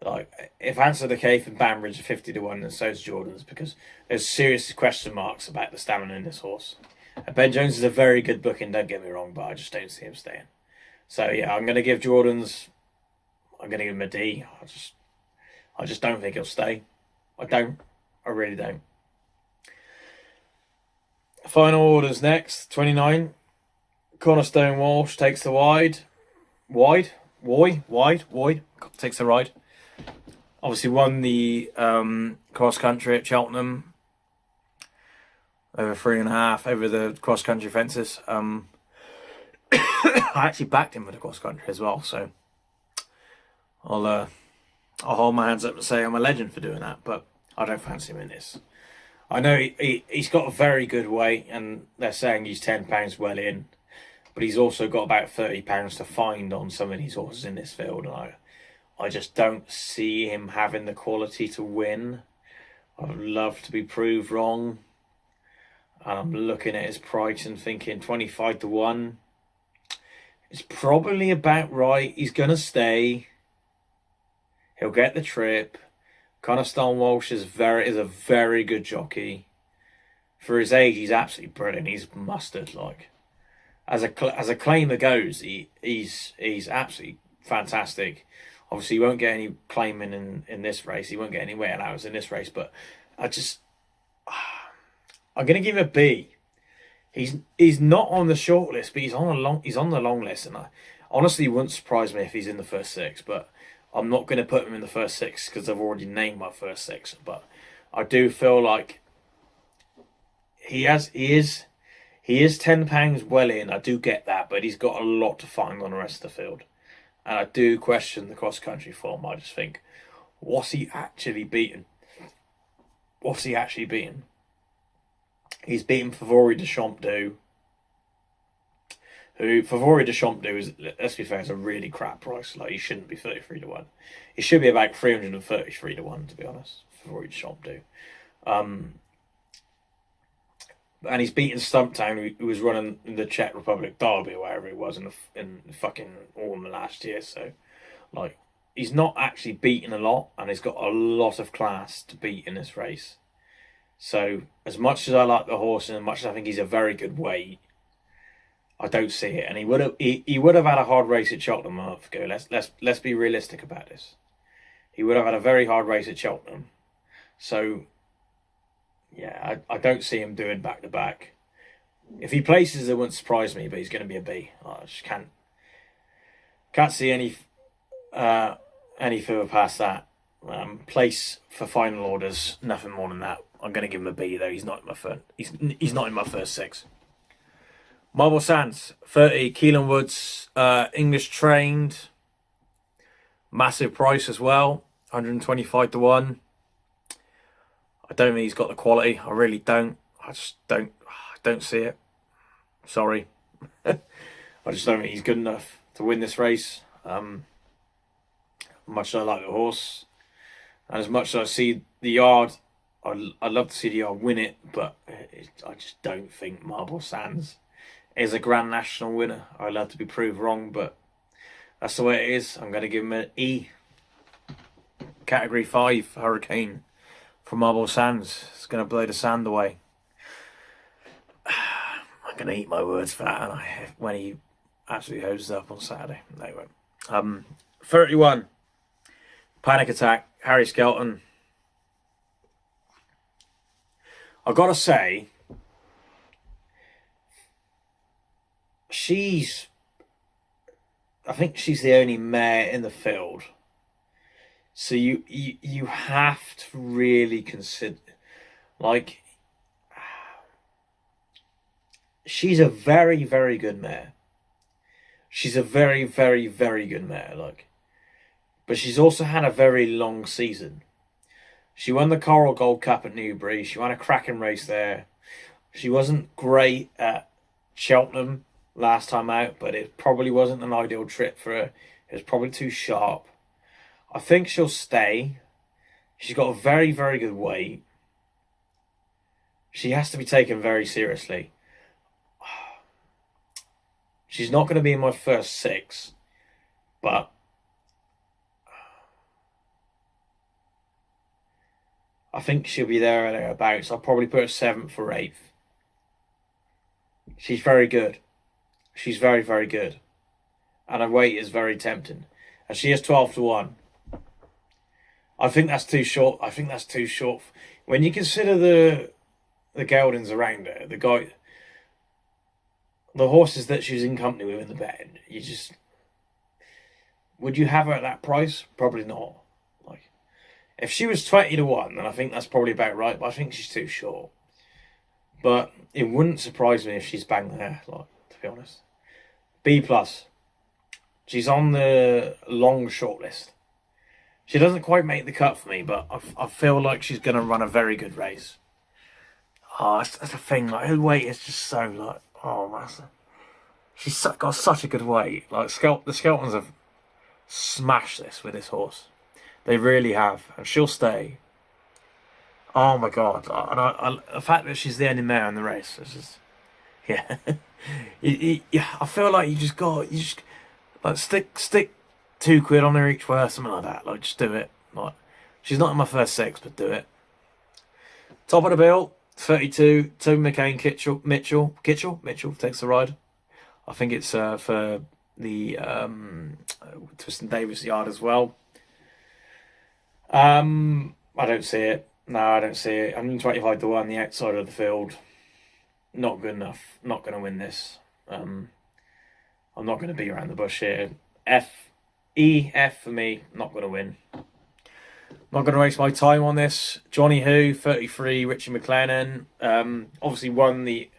Like, if Answer the Cave and Banbridge are 50-1, then so's Jordan's, because there's serious question marks about the stamina in this horse. And Ben Jones is a very good booking, don't get me wrong, but I just don't see him staying. So yeah, I'm going to give Jordan's, I'm going to give him a D. I just don't think he'll stay. I really don't. Final orders next. 29. Cornerstone Walsh takes the wide. Takes the ride. Obviously won the cross country at Cheltenham. Over 3.5 over the cross country fences. I actually backed him for the cross country as well, so I'll hold my hands up and say I'm a legend for doing that, but I don't fancy him in this. I know he's got a very good weight, and they're saying he's £10 well in, but he's also got about £30 to find on some of these horses in this field, and I just don't see him having the quality to win. I would love to be proved wrong. And I'm looking at his price and thinking 25-1. It's probably about right. He's going to stay. He'll get the trip. Cornerstone Walsh is a very good jockey. For his age, he's absolutely brilliant. He's mustard. Like, as a claimer goes, he's absolutely fantastic. Obviously, he won't get any claiming in this race. He won't get any weight allowance in this race. But I'm going to give him a B. He's not on the short list, but he's on the long list, and honestly, it wouldn't surprise me if he's in the first 6. But I'm not going to put him in the first 6 because I've already named my first 6. But I do feel like he is £10 well in. I do get that, but he's got a lot to find on the rest of the field, and I do question the cross country form. I just think, what's he actually beaten? He's beaten Favori de Champdou, who Favori de Champdu is, let's be fair, is a really crap price. Like, he shouldn't be 33 to 1. He should be about 333 to 1, to be honest. Favori de Champdu. And he's beaten Stumptown, who was running the Czech Republic Derby or wherever it was in fucking autumn last year. So, like, he's not actually beaten a lot, and he's got a lot of class to beat in this race. So, as much as I like the horse and as much as I think he's a very good weight, I don't see it. And he would have had a hard race at Cheltenham a month ago. Let's be realistic about this. He would have had a very hard race at Cheltenham. So, yeah, I don't see him doing back to back. If he places, it wouldn't surprise me, but he's going to be a B. I just can't see any further past that. Place for final orders, nothing more than that. I'm going to give him a B though. He's not in my first. He's not in my first 6. Marble Sands 30. Keelan Woods, English trained. Massive price as well. 125 to 1. I don't think he's got the quality. I really don't. I just don't see it. Sorry. I just don't think he's good enough to win this race. Much as I like the horse, and as much as I see the yard, I'd love to see the yard win it, but I just don't think Marble Sands is a Grand National winner. I'd love to be proved wrong, but that's the way it is. I'm going to give him an E. Category 5, Hurricane. From Marble Sands. It's going to blow the sand away. I'm going to eat my words for that, and when he absolutely hoses up on Saturday. No, he won't. 31. Panic Attack. Harry Skelton. I've got to say, I think she's the only mare in the field. So you have to really consider, like, she's a very, very good mare. She's a very, very, very good mare, like, but she's also had a very long season. She won the Coral Gold Cup at Newbury. She won a cracking race there. She wasn't great at Cheltenham last time out, but it probably wasn't an ideal trip for her. It was probably too sharp. I think she'll stay. She's got a very, very good weight. She has to be taken very seriously. She's not going to be in my first 6, but I think she'll be there or thereabouts. I'll probably put her 7th or 8th. She's very good. She's very, very good. And her weight is very tempting. And she is 12 to 1. I think that's too short. I think that's too short. When you consider the geldings around her, the horses that she's in company with in the bed, would you have her at that price? Probably not. Like, if she was 20 to 1, then I think that's probably about right, but I think she's too short. But it wouldn't surprise me if she's bang there, like, to be honest. B+. She's on the long shortlist. She doesn't quite make the cut for me, but I feel like she's going to run a very good race. Oh, that's the thing. Like, her weight is just so, like, oh, massive. She's got such a good weight. Like, the Skeltons have smashed this with this horse. They really have. And she'll stay. Oh, my God. And the fact that she's the only mare in the race is just, yeah. I feel like you just like, stick £2 on her each way or something like that. Like, just do it. Like, she's not in my first 6, but do it. Top of the bill, 32. Toby McCain Mitchell takes the ride. I think it's for the Twiston Davis yard as well. I don't see it. No, I don't see it. 125 to 1, the outside of the field. Not good enough. Not going to win this. I'm not going to be around the bush here. F for me. Not going to win. Not going to waste my time on this. Johnny Who, 33. Richie McLennan. Obviously won the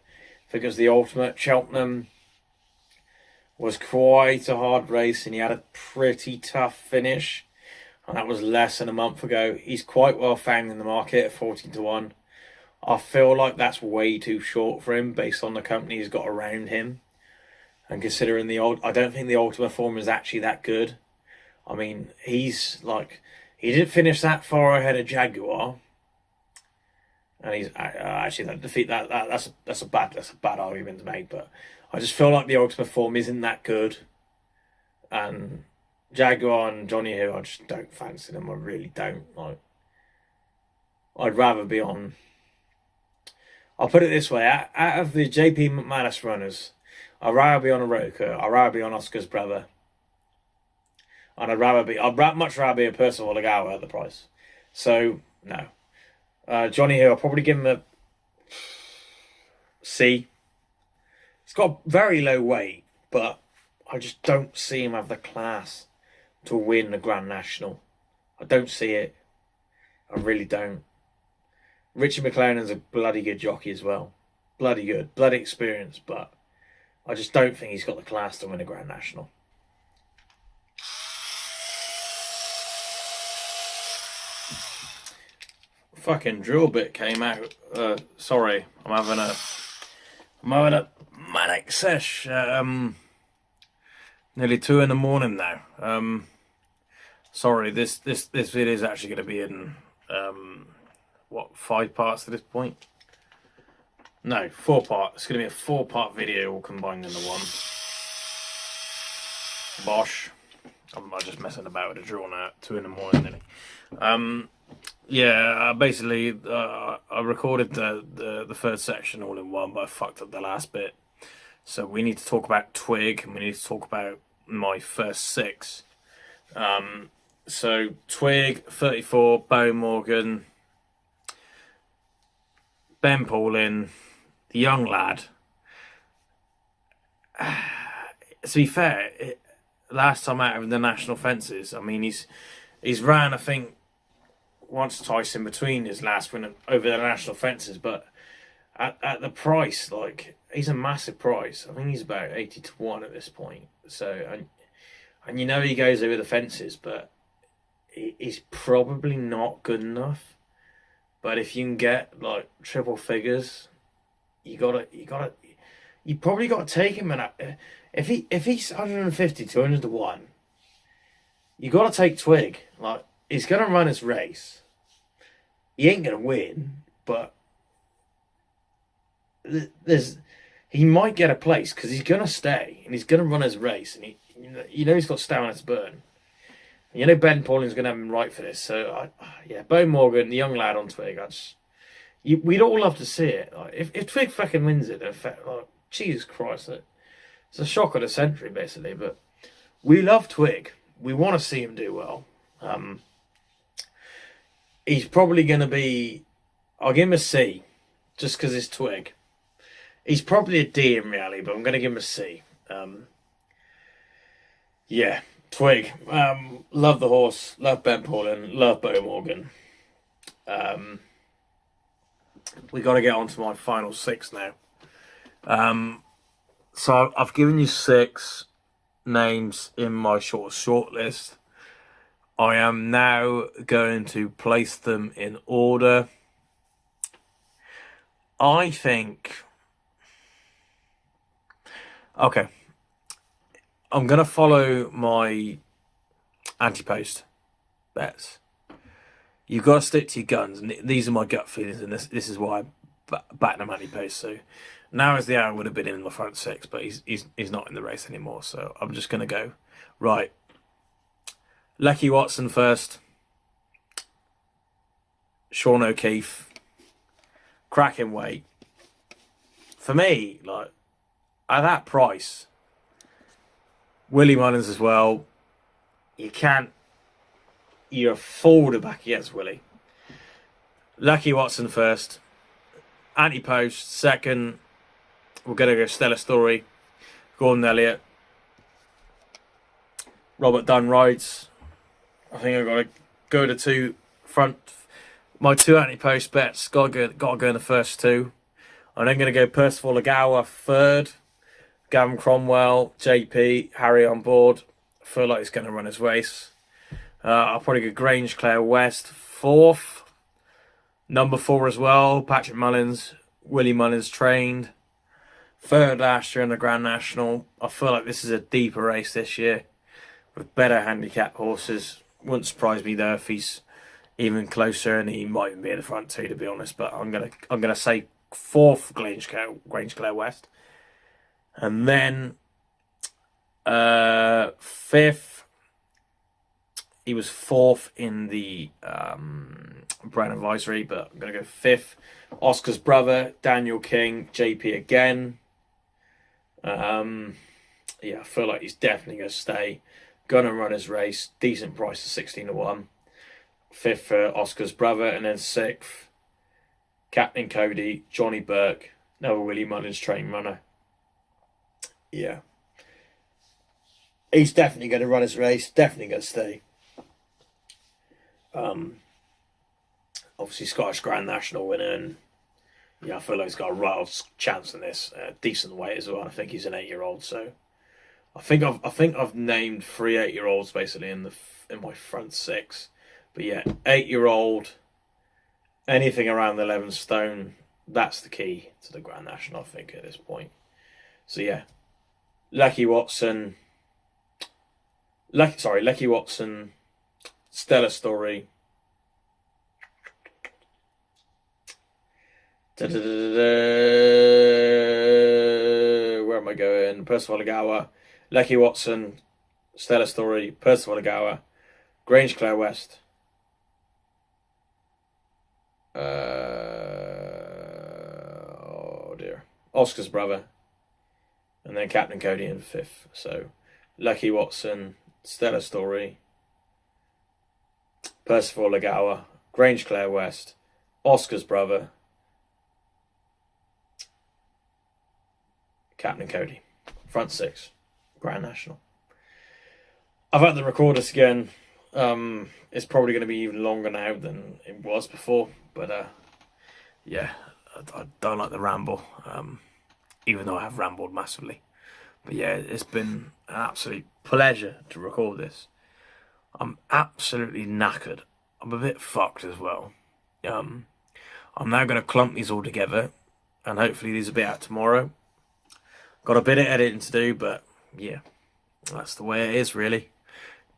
Ultimate. Cheltenham was quite a hard race, and he had a pretty tough finish. And that was less than a month ago. He's quite well found in the market at 14 to 1. I feel like that's way too short for him based on the company he's got around him. And considering I don't think the Ultima form is actually that good. I mean, he's like, he didn't finish that far ahead of Jaguar, and he's actually that's a bad argument to make. But I just feel like the Ultima form isn't that good, and Jaguar and Johnny Hill, I just don't fancy them. I really don't. Like, I'd rather be on. I'll put it this way: out of the JP McManus runners, I'd rather be on a Roker. I'd rather be on Oscar's brother. And I'd much rather be a Percival Lagawa at the price. So, no. Johnny Hill, I'll probably give him a C. He's got very low weight, but I just don't see him have the class to win the Grand National. I don't see it. I really don't. Richie McLaren's a bloody good jockey as well. Bloody good. Bloody experienced, but I just don't think he's got the class to win a Grand National. Fucking drill bit came out. Sorry, I'm having a manic sesh. Nearly 2 in the morning now. Sorry, this video is actually going to be in 5 parts at this point? No, 4 parts. It's going to be a 4-part video all combined into one. Bosh. I'm just messing about with the drill now. 2 in the morning, nearly. Yeah, basically, I recorded the third section all in one, but I fucked up the last bit. So we need to talk about Twig, and we need to talk about my first 6. So Twig, 34, Bo Morgan, Ben Paulin, the young lad. To be fair, last time out of the national fences, I mean, he's ran, I think, once or twice in between his last win over the national fences, but at the price, like, he's a massive price. I think he's about 80 to 1 at this point. So, and you know he goes over the fences, but he's probably not good enough. But if you can get like triple figures, you probably gotta take him. And if he's 150, 200 to 1, you gotta take Twig. Like, he's gonna run his race. He ain't gonna win, but he might get a place because he's gonna stay and he's gonna run his race, and he's got stamina to burn. And Ben Paulin's gonna have him right for this. So Bo Morgan, the young lad on Twig. We'd all love to see it. Like, if Twig fucking wins it, like, Jesus Christ, it's a shock of the century basically. But we love Twig. We want to see him do well. He's probably going to be... I'll give him a C, just because it's Twig. He's probably a D in reality, but I'm going to give him a C. Yeah, Twig. Love the horse. Love Ben Paulin. Love Bo Morgan. We got to get on to my final 6 now. So I've given you 6 names in my short list. I am now going to place them in order. I think... Okay. I'm going to follow my anti-post bets. You've got to stick to your guns. And these are my gut feelings. And this is why I back them anti-post. So now is the hour would have been in the front 6. But he's not in the race anymore. So I'm just going to go. Right. Lecky Watson first. Sean O'Keefe. Cracking weight. For me, like, at that price, Willie Mullins as well. You're a fool to back against Willie. Lecky Watson first. Anti-post second. We're going to go Stella Story. Gordon Elliott. Robert Dunn rides. I think I've got to go to 2 front. My 2 anti-post bets. Got to go in the first 2. I'm then going to go Percival Lagawa third. Gavin Cromwell, JP, Harry on board. I feel like he's going to run his race. I'll probably go Grange Clare West fourth. Number 4 as well. Patrick Mullins. Willie Mullins trained. Third last year in the Grand National. I feel like this is a deeper race this year with better handicap horses. Wouldn't surprise me though if he's even closer, and he might even be in the front too, to be honest. But I'm gonna say fourth Grange Clare West, and then fifth. He was fourth in the Brand Advisory, but I'm gonna go fifth. Oscar's brother, Daniel King, JP again. Yeah, I feel like he's definitely gonna stay. Gonna run his race. Decent price of 16-1. Fifth for Oscar's brother, and then sixth, Captain Cody, Johnny Burke, another Willie Mullins train runner. Yeah. He's definitely going to run his race, definitely going to stay. Obviously Scottish Grand National winner, and yeah, I feel like he's got a real chance in this. Decent weight as well. I think he's an 8-year-old, so I think I've named 3 8-year-olds basically in my front 6. But yeah, 8-year-old, anything around 11 stone, that's the key to the Grand National, I think, at this point. So yeah, Lecky Watson, Stella Story. Where am I going? Percival Agawa, Lecky Watson, Stella Story, Percival Agawa, Grange Clare West. Oh dear. Oscar's brother. And then Captain Cody in 5th. So Lecky Watson, Stella Story, Percival Agawa, Grange Clare West, Oscar's brother, Captain Cody. Front 6. Grand National. I've had to record this again. It's probably going to be even longer now than it was before. But yeah, I don't like the ramble. Even though I have rambled massively. But yeah, it's been an absolute pleasure to record this. I'm absolutely knackered. I'm a bit fucked as well. I'm now going to clump these all together, and hopefully these will be out tomorrow. Got a bit of editing to do, but yeah, that's the way it is really.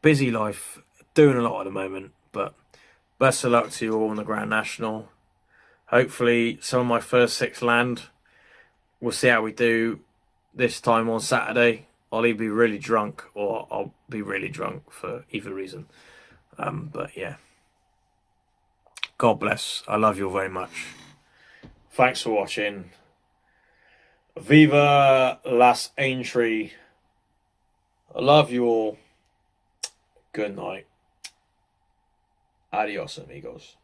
Busy life, doing a lot at the moment, but best of luck to you all in the Grand National. Hopefully some of my first 6 land. We'll see how we do this time on Saturday. I'll either be really drunk or I'll be really drunk for either reason. But yeah, God bless. I love you all very much. Thanks for watching. Viva las Aintree. I love you all. Good night. Adios, amigos.